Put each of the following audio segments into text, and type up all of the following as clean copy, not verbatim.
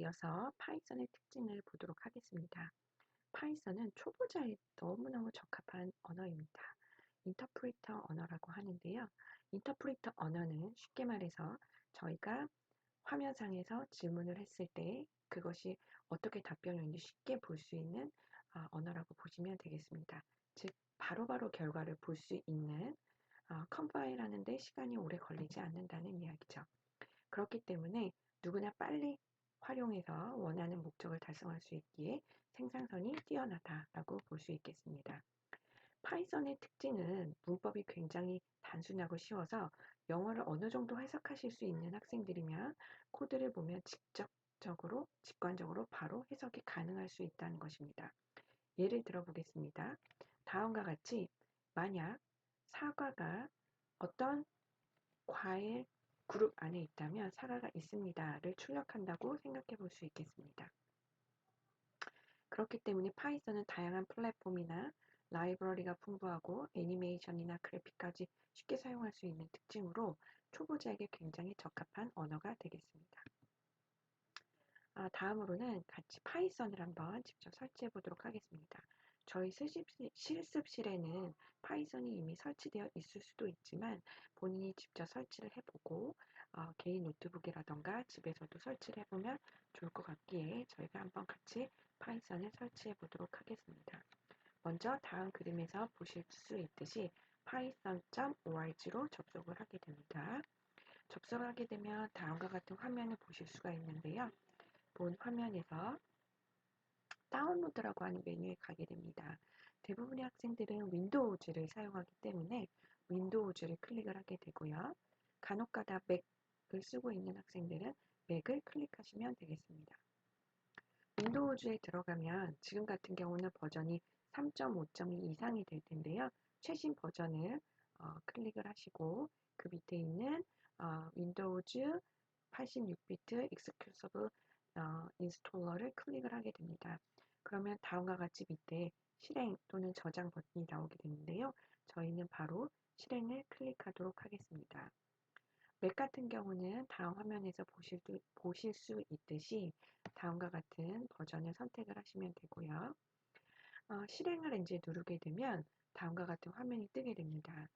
이어서 파이썬의 특징을 보도록 하겠습니다. 파이썬은 초보자에 너무너무 적합한 언어입니다. 인터프리터 언어라고 하는데요. 인터프리터 언어는 쉽게 말해서 저희가 화면상에서 질문을 했을 때 그것이 어떻게 답변이 오는지 쉽게 볼 수 있는 언어라고 보시면 되겠습니다. 즉, 바로바로 결과를 볼 수 있는 컴파일 하는데 시간이 오래 걸리지 않는다는 이야기죠. 그렇기 때문에 누구나 빨리 활용해서 원하는 목적을 달성할 수 있기에 생산성이 뛰어나다라고 볼 수 있겠습니다. 파이썬의 특징은 문법이 굉장히 단순하고 쉬워서 영어를 어느 정도 해석하실 수 있는 학생들이면 코드를 보면 직관적으로 바로 해석이 가능할 수 있다는 것입니다. 예를 들어 보겠습니다. 다음과 같이 만약 사과가 어떤 과일 그룹 안에 있다면 사과가 있습니다를 출력한다고 생각해 볼 수 있겠습니다. 그렇기 때문에 파이썬은 다양한 플랫폼이나 라이브러리가 풍부하고 애니메이션이나 그래픽까지 쉽게 사용할 수 있는 특징으로 초보자에게 굉장히 적합한 언어가 되겠습니다. 다음으로는 같이 파이썬을 한번 직접 설치해 보도록 하겠습니다. 저희 실습실에는 파이썬이 이미 설치되어 있을 수도 있지만 본인이 직접 설치를 해보고 개인 노트북이라던가 집에서도 설치를 해보면 좋을 것 같기에 저희가 한번 같이 파이썬을 설치해 보도록 하겠습니다. 먼저 다음 그림에서 보실 수 있듯이 python.org로 접속을 하게 됩니다. 접속을 하게 되면 다음과 같은 화면을 보실 수가 있는데요. 본 화면에서 다운로드라고 하는 메뉴에 가게 됩니다. 대부분의 학생들은 윈도우즈를 사용하기 때문에 윈도우즈를 클릭을 하게 되고요. 간혹가다 맥을 쓰고 있는 학생들은 맥을 클릭하시면 되겠습니다. 윈도우즈에 들어가면 지금 같은 경우는 버전이 3.5.2 이상이 될 텐데요. 최신 버전을 클릭을 하시고 그 밑에 있는 윈도우즈 86비트 익스큐서블 인스톨러를 클릭을 하게 됩니다. 그러면 다음과 같이 밑에 실행 또는 저장 버튼이 나오게 되는데요. 저희는 바로 실행을 클릭하도록 하겠습니다. 맥 같은 경우는 다음 화면에서 보실 수 있듯이 다음과 같은 버전을 선택을 하시면 되고요. 실행을 이제 누르게 되면 다음과 같은 화면이 뜨게 됩니다.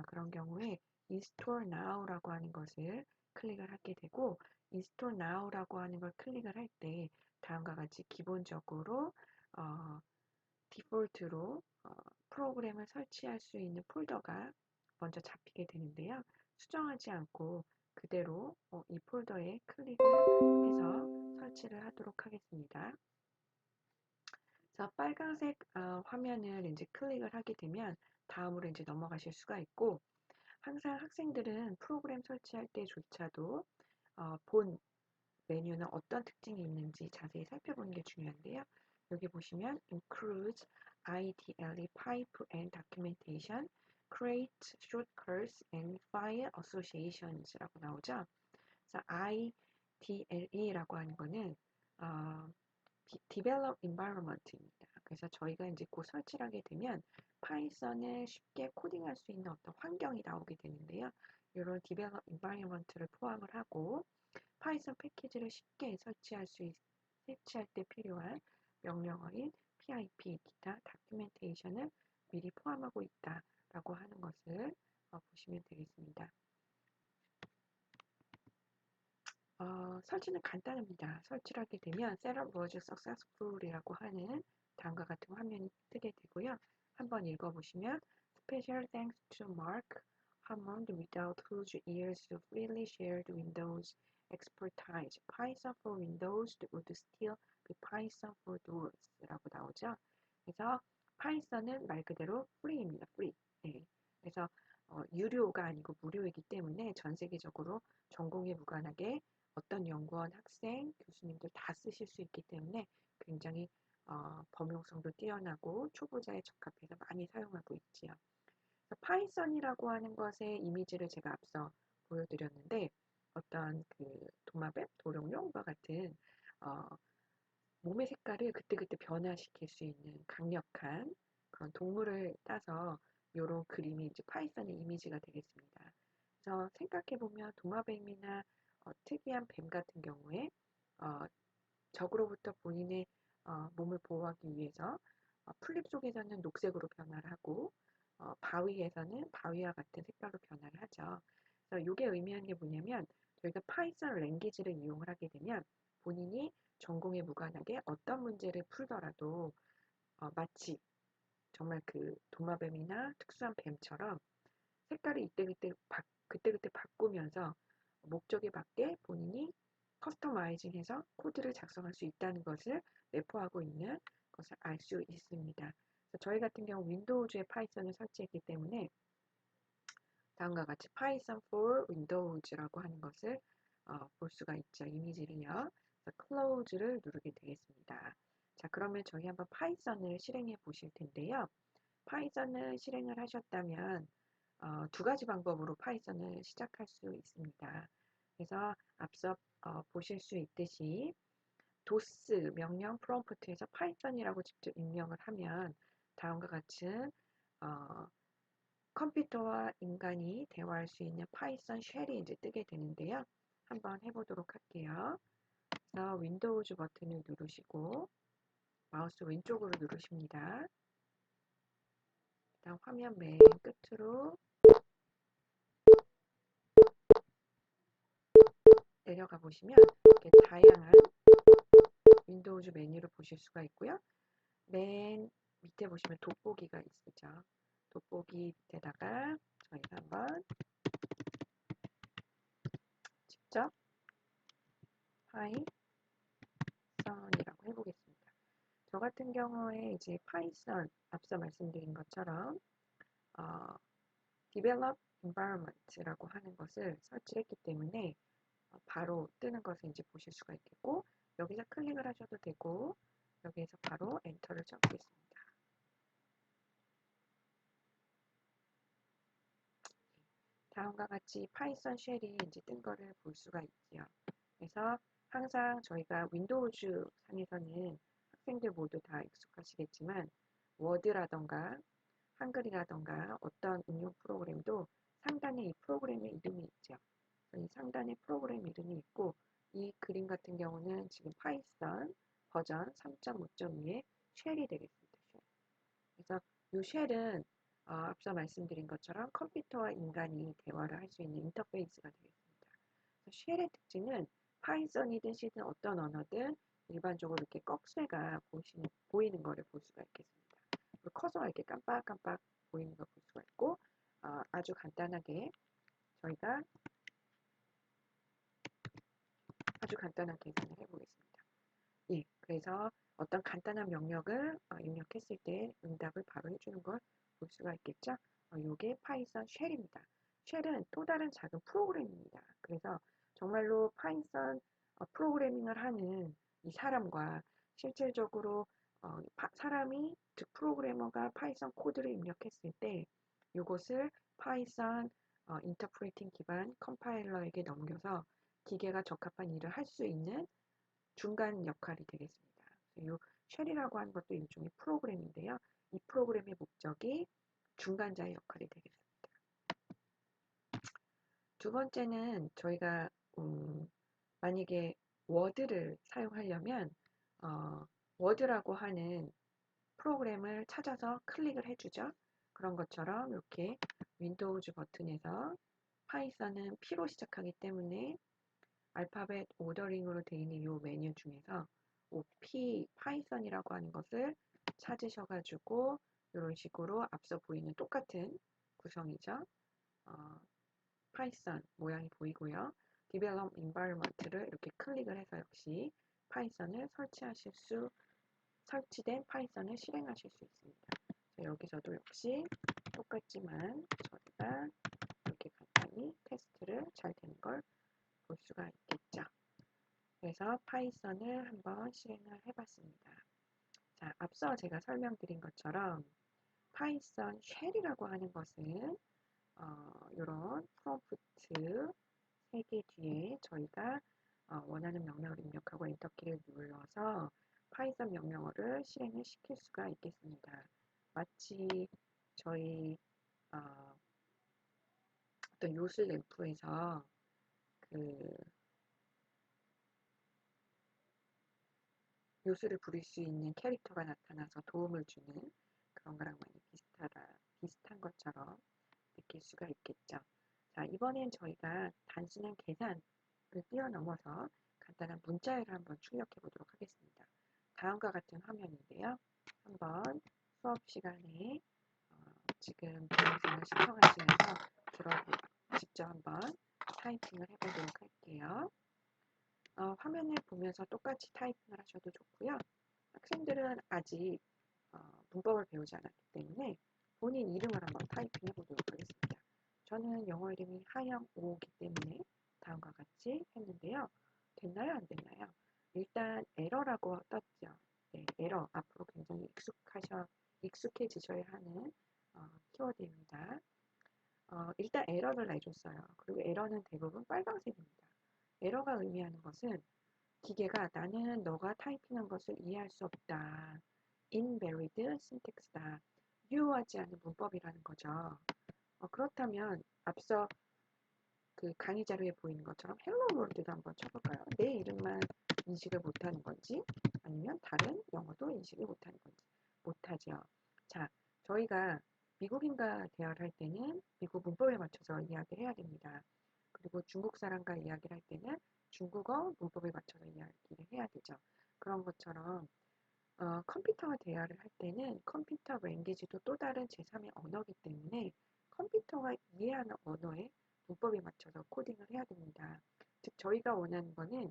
그런 경우에 Install Now라고 하는 것을 클릭을 하게 되고 Install Now라고 하는 걸 클릭을 할 때 다음과 같이 기본적으로 디폴트로 프로그램을 설치할 수 있는 폴더가 먼저 잡히게 되는데요. 수정하지 않고 그대로 이 폴더에 클릭을 해서 설치를 하도록 하겠습니다. 그래서 빨간색 화면을 이제 클릭을 하게 되면 다음으로 이제 넘어가실 수가 있고 항상 학생들은 프로그램 설치할 때조차도 본 메뉴는 어떤 특징이 있는지 자세히 살펴보는 게 중요한데요. 여기 보시면 includes IDLE pipe and documentation, create shortcuts and file associations라고 나오죠. 그래서 IDLE라고 하는 거는 Develop Environment입니다. 그래서 저희가 이제 곧 설치를 하게 되면 파이썬을 쉽게 코딩할 수 있는 어떤 환경이 나오게 되는데요. 이런 Develop Environment를 포함을 하고 파이썬 패키지를 쉽게 설치할 때 필요한 명령어인 pip, 기타, 다큐멘테이션을 미리 포함하고 있다라고 하는 것을 보시면 되겠습니다. 설치는 간단합니다. 설치를 하게 되면 Setup was successful이라고 하는 다음과 같은 화면이 뜨게 되고요. 한번 읽어보시면 Special thanks to Mark Hammond, without whose years of freely shared Windows expertise, Python for Windows would still be Python for Doors 라고 나오죠. 그래서 파이썬은 말 그대로 free입니다. free. 네. 그래서 유료가 아니고 무료이기 때문에 전 세계적으로 전공에 무관하게 어떤 연구원, 학생, 교수님들 다 쓰실 수 있기 때문에 굉장히 범용성도 뛰어나고 초보자에 적합해서 많이 사용하고 있지요. 파이썬이라고 하는 것의 이미지를 제가 앞서 보여드렸는데 어떤 그 도마뱀, 도룡룡과 같은 몸의 색깔을 그때그때 변화시킬 수 있는 강력한 그런 동물을 따서 이런 그림이 이제 파이썬의 이미지가 되겠습니다. 그래서 생각해 보면 도마뱀이나 특이한 뱀 같은 경우에 적으로부터 본인의 몸을 보호하기 위해서 풀잎 속에서는 녹색으로 변화를 하고 바위에서는 바위와 같은 색깔로 변화를 하죠. 그래서 이게 의미하는 게 뭐냐면 저희가 파이썬 랭귀지를 이용을 하게 되면 본인이 전공에 무관하게 어떤 문제를 풀더라도 마치 정말 그 도마뱀이나 특수한 뱀처럼 색깔을 그때그때 바꾸면서 목적에 맞게 본인이 커스터마이징해서 코드를 작성할 수 있다는 것을 내포하고 있는 것을 알 수 있습니다. 저희 같은 경우 윈도우즈에 파이썬을 설치했기 때문에 다음과 같이 Python for Windows라고 하는 것을 볼 수가 있죠. 이미지를요. Close를 누르게 되겠습니다. 자, 그러면 저희 한번 파이썬을 실행해 보실 텐데요. 파이썬을 실행을 하셨다면 두 가지 방법으로 파이썬을 시작할 수 있습니다. 그래서 앞서 보실 수 있듯이 도스 명령 프롬프트에서 파이썬이라고 직접 입력을 하면 다음과 같은 컴퓨터와 인간이 대화할 수 있는 파이썬 쉘이 이제 뜨게 되는데요. 한번 해보도록 할게요. 그래서 윈도우즈 버튼을 누르시고 마우스 왼쪽으로 누르십니다. 다음 화면 맨 끝으로 내려가 보시면 이렇게 다양한 윈도우즈 메뉴를 보실 수가 있고요. 맨 밑에 보시면 돋보기가 있죠. 돋보기 밑에다가 저희가 한번 직접 파이썬이라고 해보겠습니다. 저 같은 경우에 이제 파이썬 앞서 말씀드린 것처럼 develop environment라고 하는 것을 설치했기 때문에 바로 뜨는 것을 이제 보실 수가 있겠고 여기서 클릭을 하셔도 되고 여기에서 바로 엔터를 쳐보겠습니다. 다음과 같이 파이썬 쉘이 이제 뜬 거를 볼 수가 있지요. 그래서 항상 저희가 윈도우즈 상에서는 학생들 모두 다 익숙하시겠지만 워드라던가 한글이라던가 어떤 응용 프로그램도 상단에 이 프로그램의 이름이 있죠. 이 상단에 프로그램 이름이 있고 이 그림 같은 경우는 지금 파이썬 버전 3.5.2의 쉘이 되겠습니다. 그래서 이 쉘은 앞서 말씀드린 것처럼 컴퓨터와 인간이 대화를 할 수 있는 인터페이스가 되겠습니다. 쉘의 특징은 파이썬이든 C든 어떤 언어든 일반적으로 이렇게 꺽쇠가 보이는 것을 볼 수가 있겠습니다. 커서가 이렇게 깜빡깜빡 보이는 걸 볼 수가 있고 아주 간단하게 저희가 아주 간단한 계산을 해보겠습니다. 예, 그래서 어떤 간단한 명령을 입력했을 때 응답을 바로 해주는 걸 볼 수가 있겠죠. 이게 파이썬 쉘입니다. 쉘은 또 다른 작은 프로그램입니다. 그래서 정말로 파이썬 프로그래밍을 하는 이 사람과 실질적으로 사람이 즉 프로그래머가 파이썬 코드를 입력했을 때 이것을 파이썬 인터프레이팅 기반 컴파일러에게 넘겨서 기계가 적합한 일을 할 수 있는 중간 역할이 되겠습니다. 이 쉘이라고 하는 것도 일종의 프로그램인데요. 이 프로그램의 목적이 중간자의 역할이 되겠습니다. 두 번째는 저희가 만약에 워드를 사용하려면 워드라고 하는 프로그램을 찾아서 클릭을 해주죠. 그런 것처럼 이렇게 윈도우즈 버튼에서 파이썬은 P로 시작하기 때문에 알파벳 오더링으로 되어 있는 이 메뉴 중에서 OP 파이썬이라고 하는 것을 찾으셔가지고 이런 식으로 앞서 보이는 똑같은 구성이죠. 파이썬 모양이 보이고요. Develop Environment를 이렇게 클릭을 해서 역시 파이썬을 설치된 파이썬을 실행하실 수 있습니다. 여기서도 역시 똑같지만 저희가 이렇게 간단히 테스트를 잘 되는 걸 볼 수가 있겠죠. 그래서 파이썬을 한번 실행을 해봤습니다. 자, 앞서 제가 설명드린 것처럼 파이썬 쉘이라고 하는 것은 이런 프롬프트 3개 뒤에 저희가 원하는 명령을 입력하고 엔터키를 눌러서 파이썬 명령어를 실행을 시킬 수가 있겠습니다. 마치 저희 어떤 요술 램프에서 그 요술을 부릴 수 있는 캐릭터가 나타나서 도움을 주는 그런 거랑 많이 비슷한 것처럼 느낄 수가 있겠죠. 자, 이번엔 저희가 단순한 계산을 뛰어넘어서 간단한 문자열을 한번 출력해 보도록 하겠습니다. 다음과 같은 화면인데요. 한번 수업 시간에 지금 동영상을 시청하시면서 직접 한번 타이핑을 해보도록 할게요. 화면을 보면서 똑같이 타이핑을 하셔도 좋고요. 학생들은 아직 문법을 배우지 않았기 때문에 본인 이름을 한번 타이핑해 보도록 하겠습니다. 저는 영어 이름이 하영오이기 때문에 다음과 같이 했는데요. 됐나요? 안 됐나요? 일단 에러라고 떴죠. 네, 에러. 앞으로 굉장히 익숙해지셔야 하는 키워드입니다. 일단 에러를 내줬어요. 그리고 에러는 대부분 빨간색입니다. 에러가 의미하는 것은 기계가 나는 너가 타이핑한 것을 이해할 수 없다. invalid syntax다. 유효하지 않은 문법이라는 거죠. 그렇다면 앞서 그 강의 자료에 보이는 것처럼 헬로 월드도 한번 쳐볼까요? 내 이름만 인식을 못하는 건지 아니면 다른 영어도 인식을 못하는 건지. 못하죠. 자, 저희가 미국인과 대화를 할 때는 미국 문법에 맞춰서 이야기를 해야 됩니다. 그리고 중국 사람과 이야기를 할 때는 중국어 문법에 맞춰서 이야기를 해야 되죠. 그런 것처럼 컴퓨터와 대화를 할 때는 컴퓨터 랭귀지도 또 다른 제3의 언어이기 때문에 컴퓨터가 이해하는 언어에 문법에 맞춰서 코딩을 해야 됩니다. 즉 저희가 원하는 거는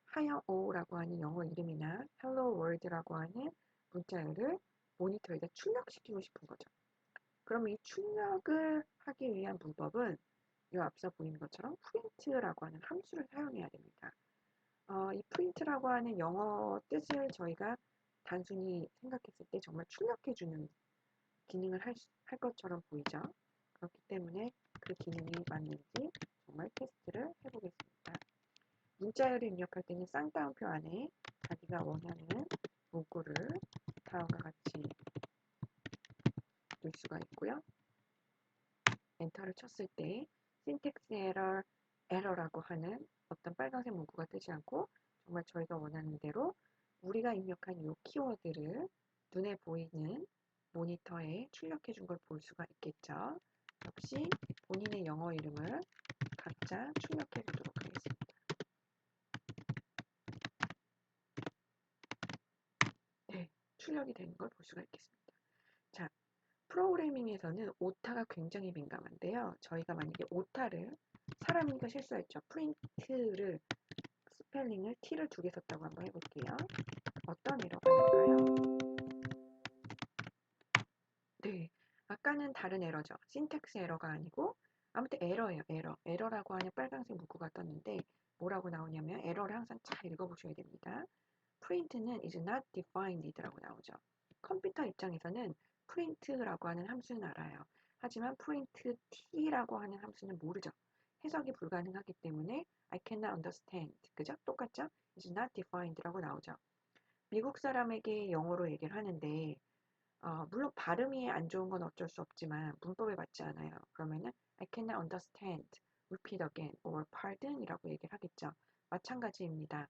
하영오라고 하는 영어 이름이나 hello world라고 하는 문자열을 모니터에다 출력시키고 싶은 거죠. 그러면 이 출력을 하기 위한 문법은 이 앞서 보이는 것처럼 print라고 하는 함수를 사용해야 됩니다. 이 print라고 하는 영어 뜻을 저희가 단순히 생각했을 때 정말 출력해주는 기능을 할 것처럼 보이죠. 그렇기 때문에 그 기능이 맞는지 정말 테스트를 해보겠습니다. 문자열을 입력할 때는 쌍따옴표 안에 자기가 원하는 문구를 다음과 같이 넣을 수가 있고요. 엔터를 쳤을 때 syntax error라고 하는 어떤 빨간색 문구가 뜨지 않고 정말 저희가 원하는 대로 우리가 입력한 이 키워드를 눈에 보이는 모니터에 출력해 준 걸 볼 수가 있겠죠. 역시 본인의 영어 이름을 각자 출력해 보도록 하겠습니다. 네, 출력이 되는 걸 볼 수가 있겠습니다. 자, 프로그래밍에서는 오타가 굉장히 민감한데요. 저희가 만약에 오타를 사람이니까 실수했죠. 프린트를 스펠링을 t를 두 개 썼다고 한번 해볼게요. 어떤 에러가 날까요? 네, 아까는 다른 에러죠. 신텍스 에러가 아니고 아무튼 에러예요. 에러라고 하는 빨간색 문구가 떴는데 뭐라고 나오냐면 에러를 항상 잘 읽어보셔야 됩니다. print는 is not defined라고 나오죠. 컴퓨터 입장에서는 print라고 하는 함수는 알아요. 하지만 print t라고 하는 함수는 모르죠. 해석이 불가능하기 때문에 I cannot understand. 그죠? 똑같죠? is not defined라고 나오죠. 미국 사람에게 영어로 얘기를 하는데 물론 발음이 안 좋은 건 어쩔 수 없지만 문법에 맞지 않아요. 그러면은 I cannot understand, repeat again, or pardon이라고 얘기를 하겠죠. 마찬가지입니다.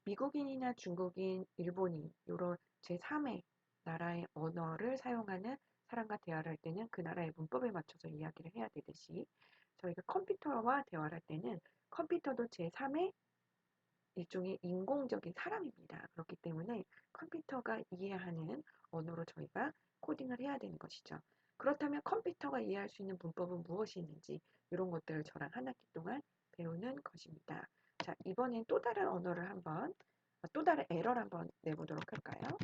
미국인이나 중국인, 일본인 이런 제3의 나라의 언어를 사용하는 사람과 대화를 할 때는 그 나라의 문법에 맞춰서 이야기를 해야 되듯이 저희가 컴퓨터와 대화를 할 때는 컴퓨터도 제3의 일종의 인공적인 사람입니다. 그렇기 때문에 컴퓨터가 이해하는 언어로 저희가 코딩을 해야 되는 것이죠. 그렇다면 컴퓨터가 이해할 수 있는 문법은 무엇이 있는지 이런 것들을 저랑 한 학기 동안 배우는 것입니다. 자, 이번엔 또 다른 언어를 또 다른 에러를 한번 내보도록 할까요?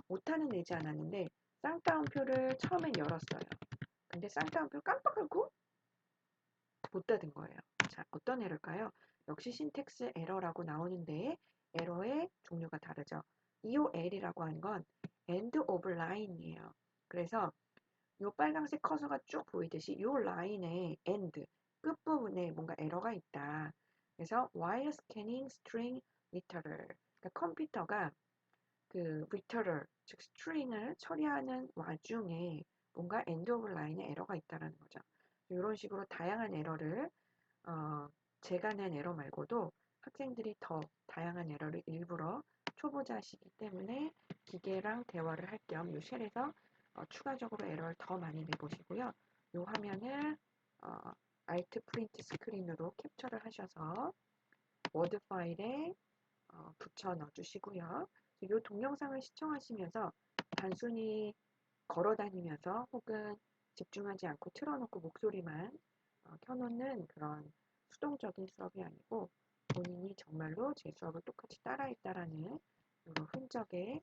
오타는 내지 않았는데 쌍따옴표를 처음엔 열었어요. 근데 쌍따옴표 깜빡하고 못 닫은 거예요. 자, 어떤 에러일까요? 역시 신텍스 에러라고 나오는데 에러의 종류가 다르죠. EOL이라고 하는 건 end of line이에요. 그래서 이 빨간색 커서가 쭉 보이듯이 이 라인에 end 끝부분에 뭔가 에러가 있다. 그래서 while scanning string literal 그러니까 컴퓨터가 그 literal 즉 스트링을 처리하는 와중에 뭔가 end of line에 에러가 있다라는 거죠. 이런 식으로 다양한 에러를 제가 낸 에러 말고도 학생들이 더 다양한 에러를 일부러 초보 해보자 하시기 때문에 기계랑 대화를 할 겸 이 쉘에서 추가적으로 에러를 더 많이 내보시고요. 이 화면을 Alt 프린트 스크린으로 캡처를 하셔서 워드 파일에 붙여 넣어주시고요. 이 동영상을 시청하시면서 단순히 걸어 다니면서 혹은 집중하지 않고 틀어놓고 목소리만 켜놓는 그런 수동적인 수업이 아니고 본인이 정말로 제 수업을 똑같이 따라했다라는 이런 흔적의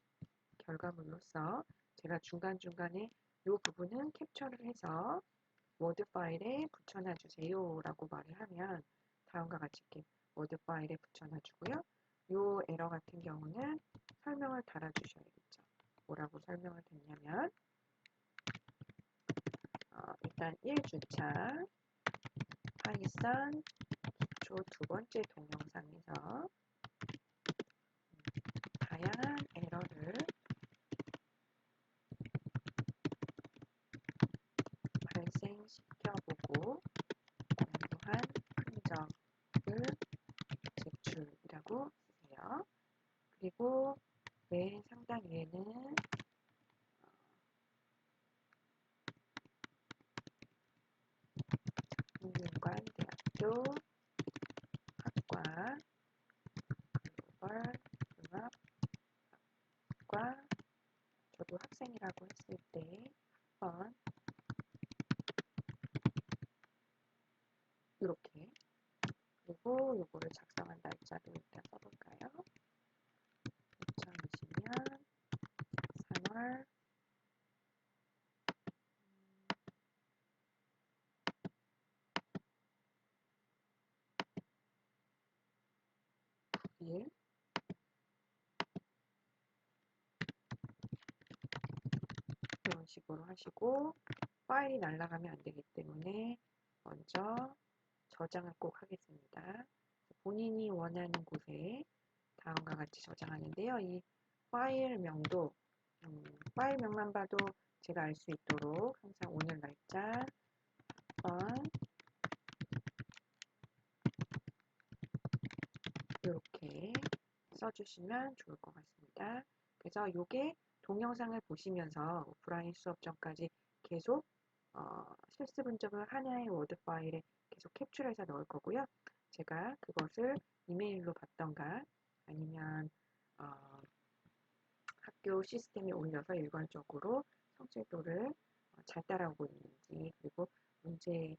결과물로서 제가 중간중간에 이 부분은 캡처를 해서 워드 파일에 붙여놔 주세요 라고 말을 하면 다음과 같이 이렇게 워드 파일에 붙여놔 주고요. 이 에러 같은 경우는 설명을 달아주셔야겠죠. 뭐라고 설명을 드리냐면 일단 1주차 파이썬 기초 두 번째 동영상에서 다양한 에러를 발생시켜보고 공유한 흔적을 제출이라고 쓰세요. 그리고 맨 상단 위에는 국민관대학교 학과 글로벌 융합학과 저도 학생이라고 했을 때 한번 이렇게 그리고 요거를 작성한 날짜도 일단 써볼까요? 2020년 3월 9일 이런 식으로 하시고 파일이 날아가면 안 되기 때문에 먼저 저장을 꼭 하겠습니다. 본인이 원하는 곳에 다음과 같이 저장하는데요. 이 파일명도 파일명만 봐도 제가 알 수 있도록 항상 오늘 날짜 한번 이렇게 써주시면 좋을 것 같습니다. 그래서 이게 동영상을 보시면서 오프라인 수업 전까지 계속 실습 흔적을 하나의 워드 파일에 계속 캡처해서 넣을 거고요. 제가 그것을 이메일로 받던가 아니면 학교 시스템에 올려서 일괄적으로 성취도를 잘 따라오고 있는지 그리고 문제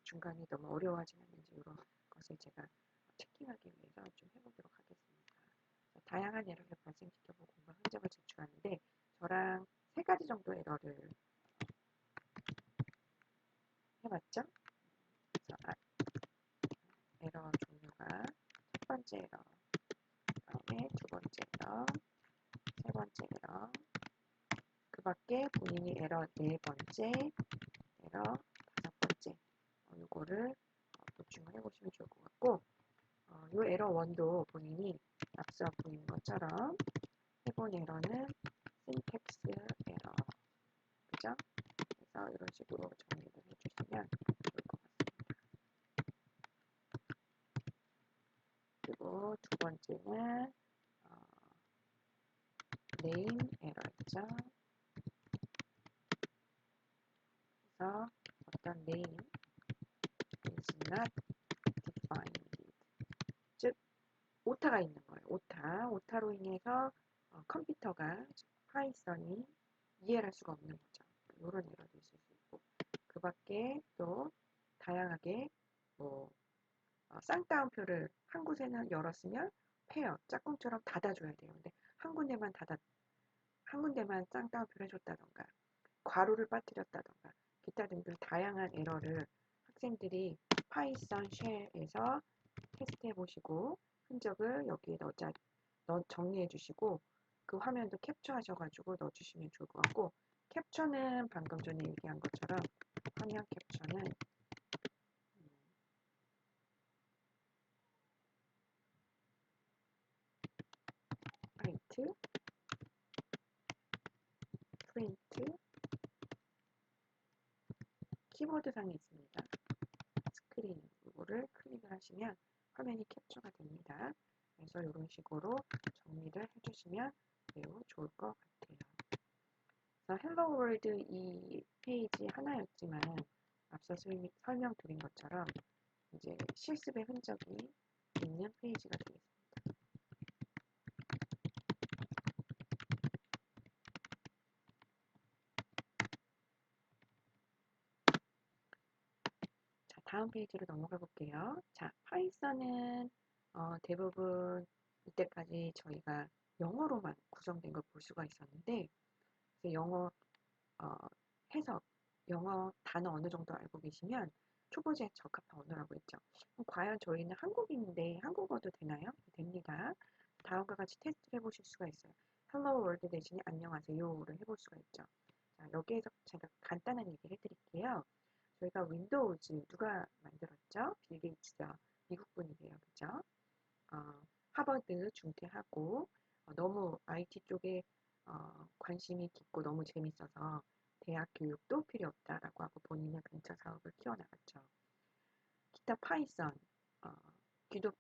중간에 너무 어려워하지 않는지 이런 것을 제가 체킹하기 위해서 좀 해보도록 하겠습니다. 다양한 에러를 발생시켜보고 공부 흔적을 제출하는데 저랑 3가지 정도 에러를 해봤죠. 그래서 에러 종류가 첫 번째 에러, 다음에 두 번째 에러, 세 번째 에러, 그 밖에 본인이 에러 네 번째, 에러 다섯 번째 이거를 보충을 해보시면 좋을 것 같고 이 에러 1도 본인이 앞서 보인 것처럼 해본 에러는 syntax 에러 그죠? 그래서 이런 식으로 정리를 해주시면 좋을 것 같습니다. 그리고 두 번째는 name 에러죠. 그래서 어떤 name is not defined 즉 오타가 있는 거예요. 오타로 인해서 컴퓨터가 파이썬이 이해할 수가 없는 거죠. 이런 에러도 있을 수 있고 그 밖에 또 다양하게 뭐 쌍따옴표를 한 곳에는 열었으면 페어 짝꿍처럼 닫아줘야 돼요. 근데 한 군데만 쌍따옴표를 해줬다던가 괄호를 빠뜨렸다던가 기타 등등 다양한 에러를 학생들이 파이썬 쉘에서 테스트해 보시고 흔적을 여기에 정리해 주시고 그 화면도 캡처하셔가지고 넣어주시면 좋을 것 같고 캡처는 방금 전에 얘기한 것처럼 화면 캡처는 Alt, 프린트 키보드 상에 있습니다. 스크린 이거를 클릭을 하시면 화면이 캡처가 됩니다. 그래서 이런 식으로 정리를 해주시면 보시면 매우 좋을 것 같아요. 헬로 월드 이 페이지 하나였지만 앞서 설명드린 것처럼 이제 실습의 흔적이 있는 페이지가 되겠습니다. 자, 다음 페이지로 넘어가 볼게요. 자, 파이썬은 대부분 이때까지 저희가 영어로만 구성된 걸 볼 수가 있었는데, 그래서 영어 해석, 영어 단어 어느 정도 알고 계시면 초보자에 적합한 언어라고 했죠. 그럼 과연 저희는 한국인인데 한국어도 되나요? 됩니다. 다음과 같이 테스트를 해보실 수가 있어요. Hello World 대신에 안녕하세요를 해볼 수가 있죠. 자, 여기에서 제가 간단한 얘기를 해드릴게요. 저희가 윈도우즈 누가 만들었죠? 빌 게이츠죠. 미국 분이세요. 그죠? 하버드 중퇴하고 너무 IT 쪽에 관심이 깊고 너무 재밌어서 대학 교육도 필요 없다라고 하고 본인의 벤처 사업을 키워나갔죠. 기타 파이썬, 어, 귀도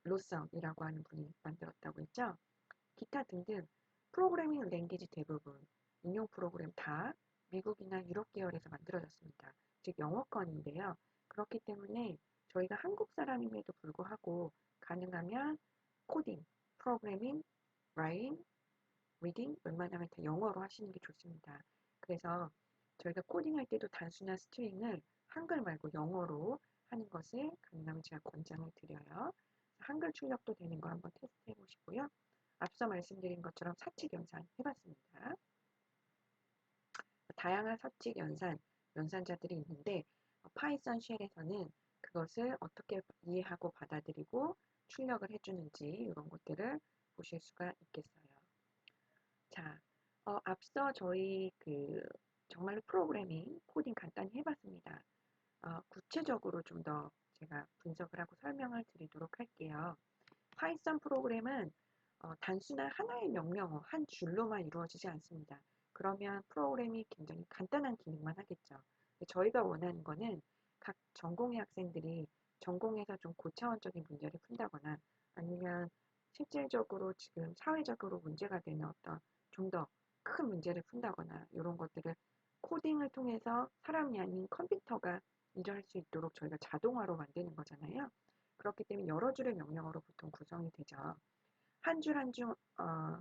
로썸이라고 하는 분이 만들었다고 했죠. 기타 등등 프로그래밍 랭귀지 대부분 응용 프로그램 다 미국이나 유럽 계열에서 만들어졌습니다. 즉 영어권인데요. 그렇기 때문에 저희가 한국 사람임에도 불구하고 가능하면 코딩, 프로그래밍, 라이팅, 리딩 웬만하면 다 영어로 하시는 게 좋습니다. 그래서 저희가 코딩할 때도 단순한 스트링을 한글 말고 영어로 하는 것을 가능하면 제가 권장을 드려요. 한글 출력도 되는 거 한번 테스트 해보시고요. 앞서 말씀드린 것처럼 사칙 연산 해봤습니다. 다양한 사칙 연산자들이 있는데 파이썬 쉘에서는 그것을 어떻게 이해하고 받아들이고 출력을 해주는지 이런 것들을 보실 수가 있겠어요. 자, 앞서 저희 정말로 프로그래밍, 코딩 간단히 해봤습니다. 구체적으로 좀 더 제가 분석을 하고 설명을 드리도록 할게요. 파이썬 프로그램은 단순한 하나의 명령어, 한 줄로만 이루어지지 않습니다. 그러면 프로그램이 굉장히 간단한 기능만 하겠죠. 저희가 원하는 거는 각 전공의 학생들이 전공에서 좀 고차원적인 문제를 푼다거나 아니면 실질적으로 지금 사회적으로 문제가 되는 어떤 좀 더 큰 문제를 푼다거나 이런 것들을 코딩을 통해서 사람이 아닌 컴퓨터가 일을 할 수 있도록 저희가 자동화로 만드는 거잖아요. 그렇기 때문에 여러 줄의 명령어로 보통 구성이 되죠. 한 줄 한 줄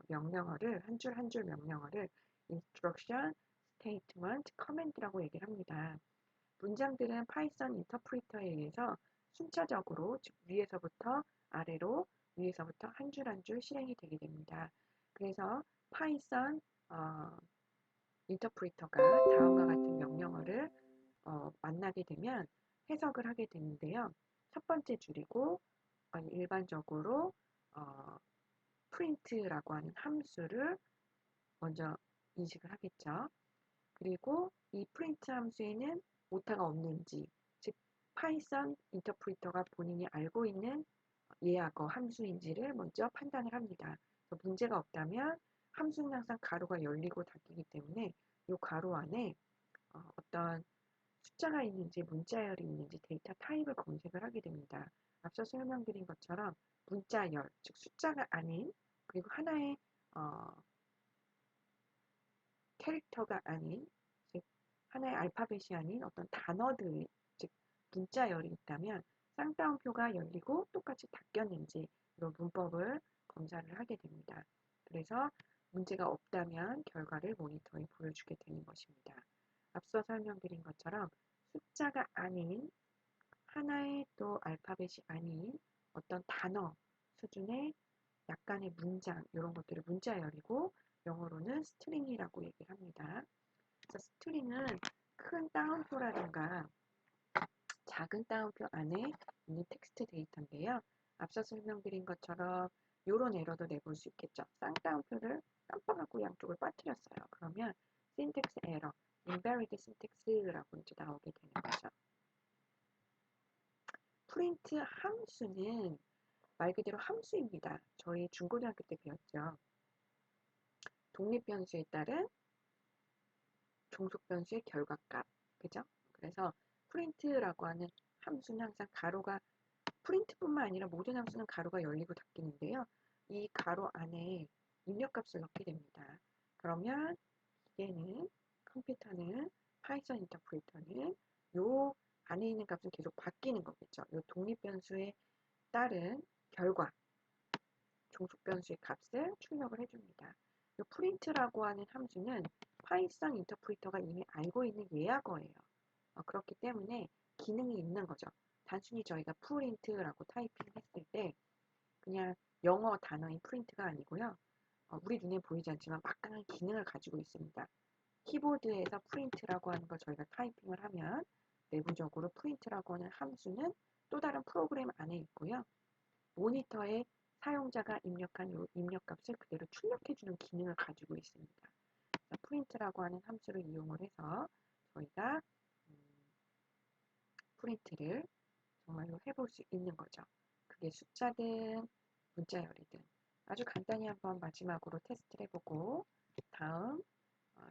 명령어를 한 줄 한 줄 명령어를 instruction, statement, comment라고 얘기를 합니다. 문장들은 파이썬 인터프리터에 의해서 순차적으로 즉 위에서부터 아래로 위에서부터 한 줄 한 줄 실행이 되게 됩니다. 그래서 파이썬 인터프리터가 다음과 같은 명령어를 만나게 되면 해석을 하게 되는데요. 첫 번째 줄이고 일반적으로 print라고 하는 함수를 먼저 인식을 하겠죠. 그리고 이 print 함수에는 오타가 없는지, 즉 파이썬 인터프리터가 본인이 알고 있는 예약어 함수인지를 먼저 판단을 합니다. 문제가 없다면 함수는 항상 가로가 열리고 닫히기 때문에 이 가로 안에 어떤 숫자가 있는지 문자열이 있는지 데이터 타입을 검색을 하게 됩니다. 앞서 설명드린 것처럼 문자열, 즉 숫자가 아닌 그리고 하나의 캐릭터가 아닌 즉 하나의 알파벳이 아닌 어떤 단어들, 즉 문자열이 있다면 쌍따옴표가 열리고 똑같이 닫혔는지 이런 문법을 검사를 하게 됩니다. 그래서 문제가 없다면 결과를 모니터에 보여주게 되는 것입니다. 앞서 설명드린 것처럼 숫자가 아닌 하나의 또 알파벳이 아닌 어떤 단어 수준의 약간의 문장 이런 것들을 문자열이고 영어로는 스트링이라고 얘기를 합니다. 그래서 스트링은 큰 따옴표라든가 작은 따옴표 안에 있는 텍스트 데이터인데요. 앞서 설명드린 것처럼 이런 에러도 내볼 수 있겠죠. 쌍따옴표를 깜빡하고 양쪽을 빠뜨렸어요. 그러면 syntax error, invalid syntax라고 이제 나오게 되는 거죠. 프린트 함수는 말 그대로 함수입니다. 저희 중고등학교 때 배웠죠. 독립변수에 따른 종속변수의 결과값. 그죠? 그래서 프린트라고 하는 함수는 항상 가로가 프린트뿐만 아니라 모든 함수는 가로가 열리고 닫히는데요. 이 가로 안에 입력값을 넣게 됩니다. 그러면 기계는, 컴퓨터는, 파이썬 인터프리터는 요 안에 있는 값은 계속 바뀌는 거겠죠. 요 독립변수에 따른 결과, 종속변수의 값을 출력을 해줍니다. 이 print라고 하는 함수는 파이썬 인터프리터가 이미 알고 있는 예약어예요. 그렇기 때문에 기능이 있는 거죠. 단순히 저희가 print라고 타이핑했을 때 그냥 영어 단어인 print가 아니고요. 우리 눈에 보이지 않지만 막강한 기능을 가지고 있습니다. 키보드에서 print라고 하는 걸 저희가 타이핑을 하면 내부적으로 print라고 하는 함수는 또 다른 프로그램 안에 있고요. 모니터에 사용자가 입력한 이 입력값을 그대로 출력해주는 기능을 가지고 있습니다. print라고 하는 함수를 이용을 해서 저희가 프린트를 정말로 해볼 수 있는 거죠. 그게 숫자든 문자열이든 아주 간단히 한번 마지막으로 테스트를 해보고 다음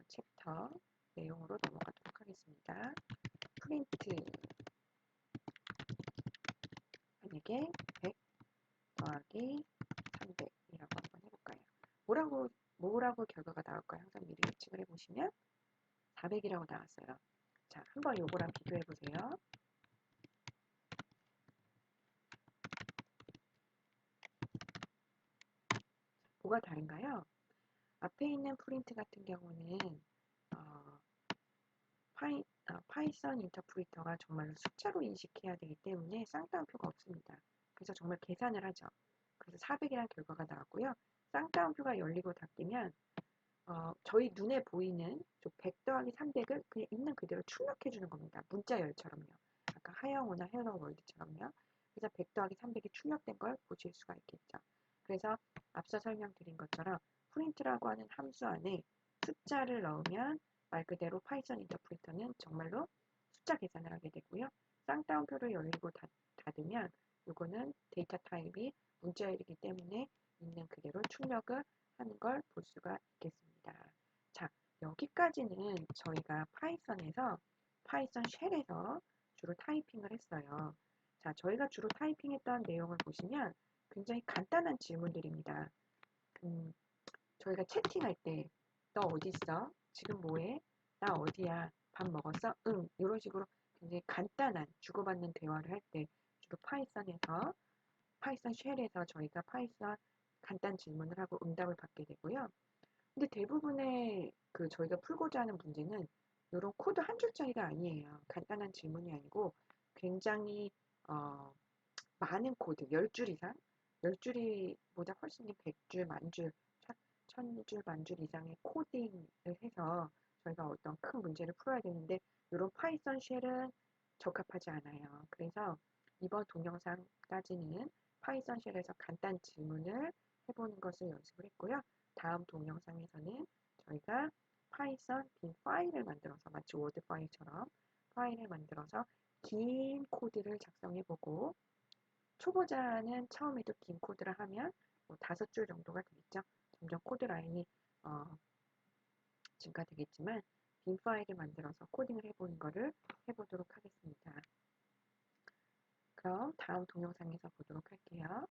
챕터 내용으로 넘어가도록 하겠습니다. 프린트 만약에 100 더하기 300이라고 한번 해볼까요? 뭐라고 결과가 나올까요? 항상 미리 예측을 해보시면 400이라고 나왔어요. 자, 한번 요거랑 비교해 보세요. 뭐가 다른가요? 앞에 있는 프린트 같은 경우는 어, 파이썬 인터프리터가 정말로 숫자로 인식해야 되기 때문에 쌍따옴표가 없습니다. 그래서 정말 계산을 하죠. 그래서 400이라는 결과가 나왔고요. 쌍따옴표가 열리고 닫히면 저희 눈에 보이는 100 더하기 300을 그냥 있는 그대로 출력해 주는 겁니다. 문자열처럼요. 아까 하영우나 헬로 월드처럼요. 그래서 100 더하기 300이 출력된 걸 보실 수가 있겠죠. 그래서 앞서 설명드린 것처럼 프린트라고 하는 함수 안에 숫자를 넣으면 말 그대로 파이썬 인터프리터는 정말로 숫자 계산을 하게 되고요. 쌍따옴표를 열리고 닫으면 이거는 데이터 타입이 문자열이기 때문에 있는 그대로 출력을 하는 걸 볼 수가 있겠습니다. 자, 여기까지는 저희가 파이썬 쉘에서 주로 타이핑을 했어요. 자, 저희가 주로 타이핑했던 내용을 보시면 굉장히 간단한 질문들입니다. 저희가 채팅할 때 너 어디 있어? 지금 뭐해? 나 어디야? 밥 먹었어? 응. 이런 식으로 굉장히 간단한 주고받는 대화를 할 때 주로 파이썬 쉘에서 저희가 파이썬 간단 질문을 하고 응답을 받게 되고요. 근데 대부분의 저희가 풀고자 하는 문제는 이런 코드 한 줄짜리가 아니에요. 간단한 질문이 아니고 굉장히 많은 코드, 10줄 이상, 10줄이보다 훨씬 100줄, 만줄, 1000줄, 만줄 이상의 코딩을 해서 저희가 어떤 큰 문제를 풀어야 되는데 이런 파이썬 쉘은 적합하지 않아요. 그래서 이번 동영상까지는 파이썬 쉘에서 간단 질문을 해보는 것을 연습을 했고요. 다음 동영상에서는 저희가 파이썬 빈 파일을 만들어서 마치 워드 파일처럼 파일을 만들어서 긴 코드를 작성해보고 초보자는 처음에도 긴 코드를 하면 5줄 정도가 되겠죠. 점점 코드 라인이 증가되겠지만 빈 파일을 만들어서 코딩을 해보는 것을 해보도록 하겠습니다. 그럼 다음 동영상에서 보도록 할게요.